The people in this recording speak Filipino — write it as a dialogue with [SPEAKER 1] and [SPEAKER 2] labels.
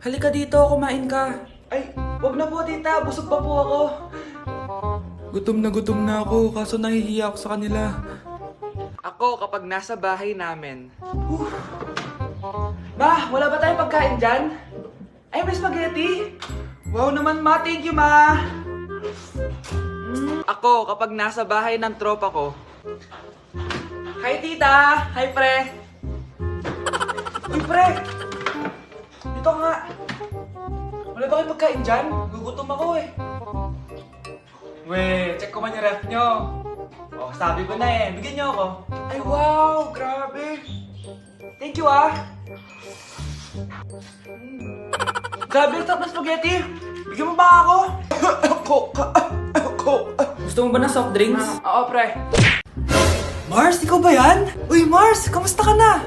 [SPEAKER 1] Halika dito, kumain ka.
[SPEAKER 2] Ay, wag na po tita, busog pa po ako.
[SPEAKER 1] Gutom na ako, kaso nahihiya ako sa kanila.
[SPEAKER 2] Ako kapag nasa bahay namin. Ma, wala ba tayong pagkain dyan? Ay, may spaghetti? Wow naman ma, thank you ma! Ako kapag nasa bahay ng tropa ko. Hi tita! Hi pre! Uy pre! Dito nga! Wala ba kayong pagkain dyan? Gugutom ako eh. We, check ko man yung ref nyo. Oh, sabi ko na eh. Bigyan nyo ako. Ay, wow! Grabe! Thank you, ah! Grabe, ang sarap ng spaghetti! Bigyan mo ba ako?
[SPEAKER 1] Gusto mo ba ng soft drinks?
[SPEAKER 2] Oo, pre.
[SPEAKER 1] Mars, ikaw ba yan? Uy, Mars, kamusta ka na?